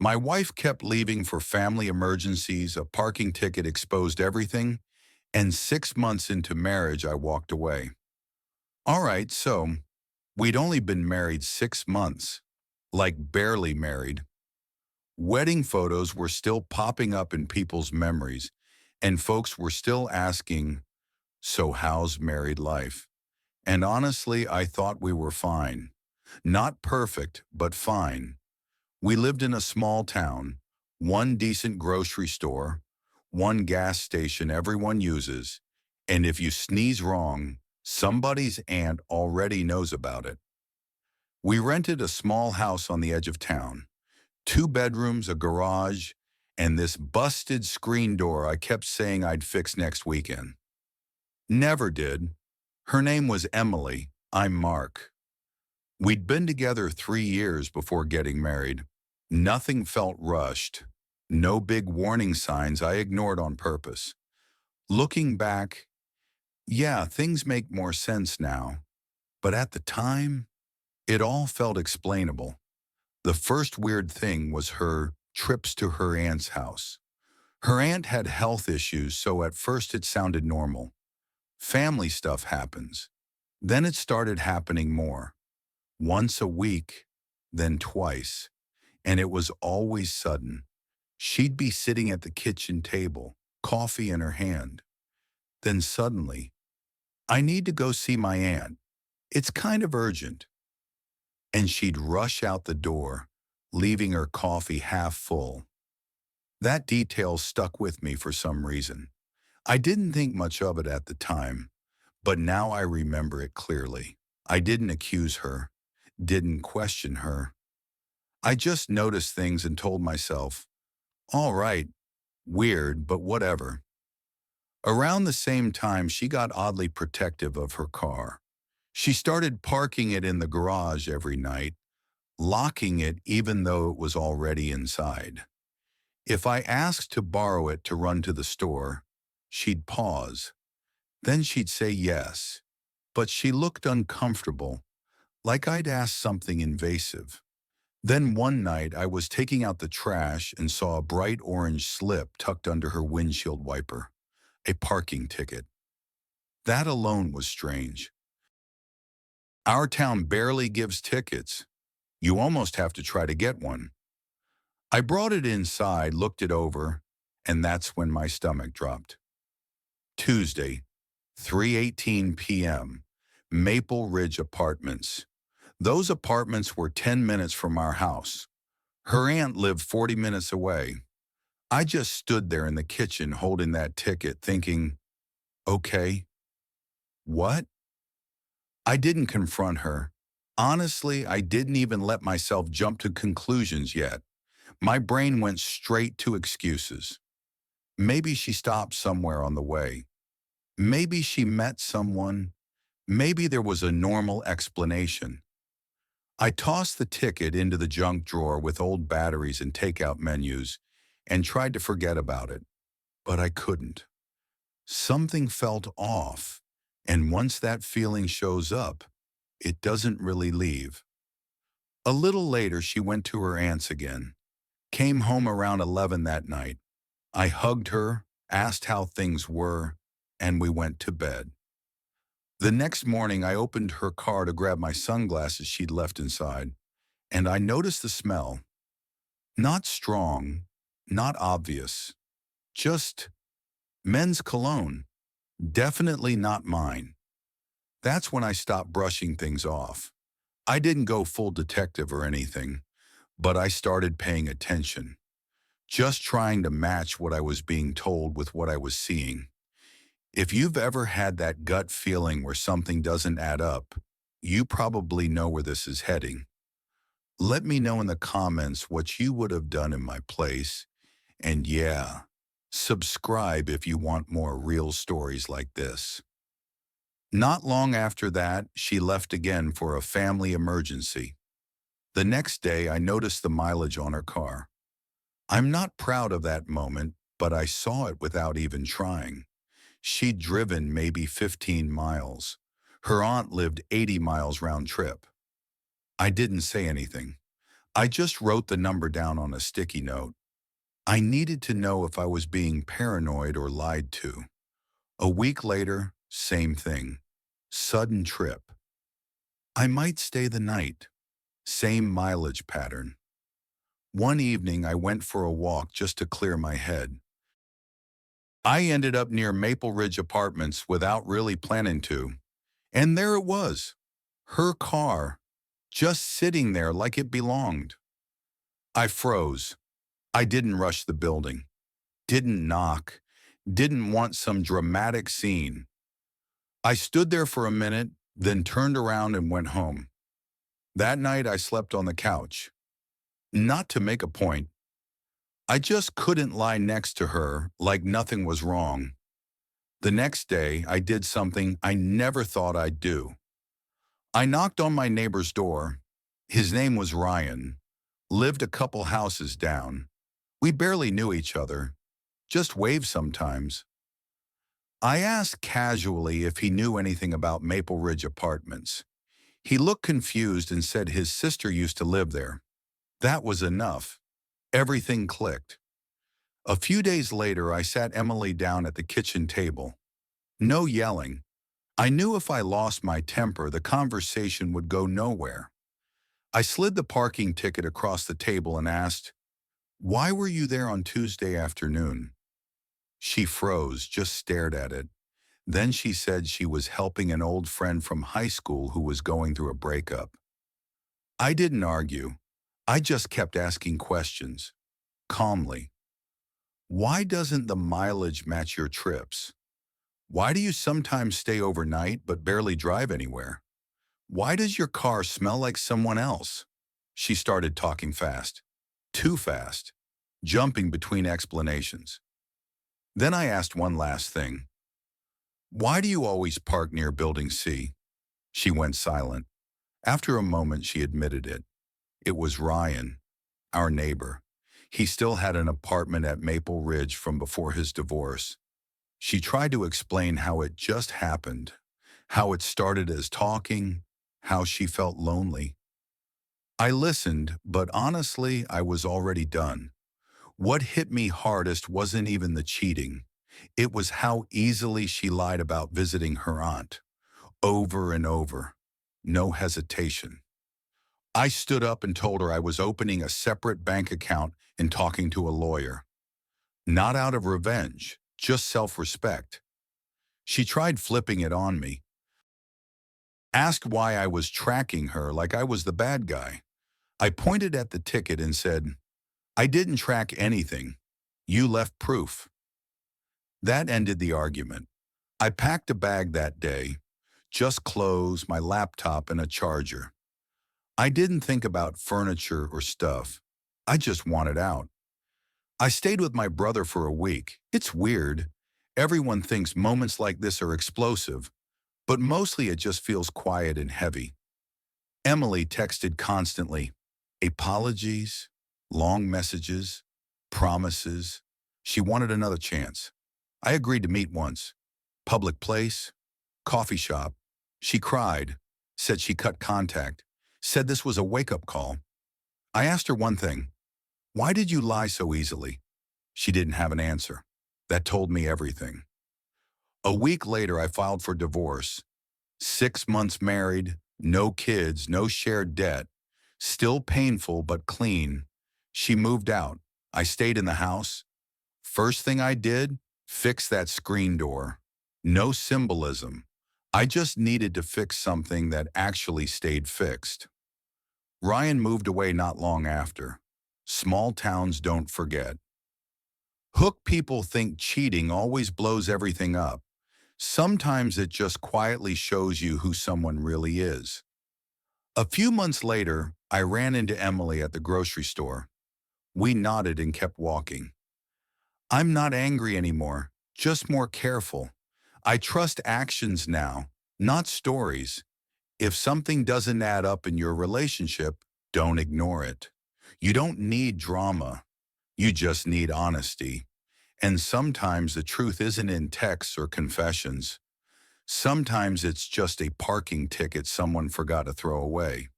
My wife kept leaving for family emergencies, a parking ticket exposed everything, and 6 months into marriage, I walked away. All right, so we'd only been married 6 months, like barely married. Wedding photos were still popping up in people's memories, and folks were still asking, so how's married life? And honestly, I thought we were fine. Not perfect, but fine. We lived in a small town, one decent grocery store, one gas station everyone uses, and if you sneeze wrong, somebody's aunt already knows about it. We rented a small house on the edge of town, 2 bedrooms, a garage, and this busted screen door I kept saying I'd fix next weekend. Never did. Her name was Emily. I'm Mark. We'd been together 3 years before getting married. Nothing felt rushed. No big warning signs I ignored on purpose. Looking back, yeah, things make more sense now. But at the time, it all felt explainable. The first weird thing was her trips to her aunt's house. Her aunt had health issues, so at first it sounded normal. Family stuff happens. Then it started happening more. Once a week, then twice. And it was always sudden. She'd be sitting at the kitchen table, coffee in her hand. Then suddenly, I need to go see my aunt. It's kind of urgent. And she'd rush out the door, leaving her coffee half full. That detail stuck with me for some reason. I didn't think much of it at the time, but now I remember it clearly. I didn't accuse her, didn't question her. I just noticed things and told myself, all right, weird, but whatever. Around the same time, she got oddly protective of her car. She started parking it in the garage every night, locking it even though it was already inside. If I asked to borrow it to run to the store, she'd pause. Then she'd say yes, but she looked uncomfortable, like I'd asked something invasive. Then one night I was taking out the trash and saw a bright orange slip tucked under her windshield wiper, a parking ticket. That alone was strange. Our town barely gives tickets. You almost have to try to get one. I brought it inside, looked it over, and that's when my stomach dropped. Tuesday, 3:18 p.m., Maple Ridge Apartments. Those apartments were 10 minutes from our house. Her aunt lived 40 minutes away. I just stood there in the kitchen holding that ticket thinking, okay, what? I didn't confront her. Honestly, I didn't even let myself jump to conclusions yet. My brain went straight to excuses. Maybe she stopped somewhere on the way. Maybe she met someone. Maybe there was a normal explanation. I tossed the ticket into the junk drawer with old batteries and takeout menus and tried to forget about it, but I couldn't. Something felt off, and once that feeling shows up, it doesn't really leave. A little later, she went to her aunt's again, came home around 11 that night. I hugged her, asked how things were, and we went to bed. The next morning, I opened her car to grab my sunglasses she'd left inside, and I noticed the smell. Not strong, not obvious, just men's cologne. Definitely not mine. That's when I stopped brushing things off. I didn't go full detective or anything, but I started paying attention, just trying to match what I was being told with what I was seeing. If you've ever had that gut feeling where something doesn't add up, you probably know where this is heading. Let me know in the comments what you would have done in my place. And yeah, subscribe if you want more real stories like this. Not long after that, she left again for a family emergency. The next day, I noticed the mileage on her car. I'm not proud of that moment, but I saw it without even trying. She'd driven maybe 15 miles. Her aunt lived 80 miles round trip. I didn't say anything. I just wrote the number down on a sticky note. I needed to know if I was being paranoid or lied to. A week later, same thing. Sudden trip. I might stay the night. Same mileage pattern. One evening, I went for a walk just to clear my head. I ended up near Maple Ridge Apartments without really planning to. And there it was. Her car, just sitting there like it belonged. I froze. I didn't rush the building. Didn't knock. Didn't want some dramatic scene. I stood there for a minute, then turned around and went home. That night I slept on the couch. Not to make a point. I just couldn't lie next to her like nothing was wrong. The next day, I did something I never thought I'd do. I knocked on my neighbor's door. His name was Ryan. Lived a couple houses down. We barely knew each other. Just waved sometimes. I asked casually if he knew anything about Maple Ridge Apartments. He looked confused and said his sister used to live there. That was enough. Everything clicked. A few days later, I sat Emily down at the kitchen table. No yelling. I knew if I lost my temper, the conversation would go nowhere. I slid the parking ticket across the table and asked, "Why were you there on Tuesday afternoon?" She froze, just stared at it. Then she said she was helping an old friend from high school who was going through a breakup. I didn't argue. I just kept asking questions, calmly. Why doesn't the mileage match your trips? Why do you sometimes stay overnight but barely drive anywhere? Why does your car smell like someone else? She started talking fast. Too fast. Jumping between explanations. Then I asked one last thing. Why do you always park near Building C? She went silent. After a moment, she admitted it. It was Ryan, our neighbor. He still had an apartment at Maple Ridge from before his divorce. She tried to explain how it just happened, how it started as talking, how she felt lonely. I listened, but honestly, I was already done. What hit me hardest wasn't even the cheating. It was how easily she lied about visiting her aunt. Over and over. No hesitation. I stood up and told her I was opening a separate bank account and talking to a lawyer. Not out of revenge, just self-respect. She tried flipping it on me. Asked why I was tracking her like I was the bad guy. I pointed at the ticket and said, "I didn't track anything. You left proof." That ended the argument. I packed a bag that day, just clothes, my laptop, and a charger. I didn't think about furniture or stuff. I just wanted out. I stayed with my brother for a week. It's weird. Everyone thinks moments like this are explosive, but mostly it just feels quiet and heavy. Emily texted constantly, apologies, long messages, promises. She wanted another chance. I agreed to meet once. Public place, coffee shop. She cried, said she cut contact, said this was a wake-up call. I asked her one thing. Why did you lie so easily? She didn't have an answer. That told me everything. A week later, I filed for divorce. 6 months married, no kids, no shared debt. Still painful, but clean. She moved out. I stayed in the house. First thing I did, fix that screen door. No symbolism. I just needed to fix something that actually stayed fixed. Ryan moved away not long after. Small towns don't forget. Hook people think cheating always blows everything up. Sometimes it just quietly shows you who someone really is. A few months later, I ran into Emily at the grocery store. We nodded and kept walking. I'm not angry anymore, just more careful. I trust actions now, not stories. If something doesn't add up in your relationship, don't ignore it. You don't need drama. You just need honesty. And sometimes the truth isn't in texts or confessions. Sometimes it's just a parking ticket someone forgot to throw away.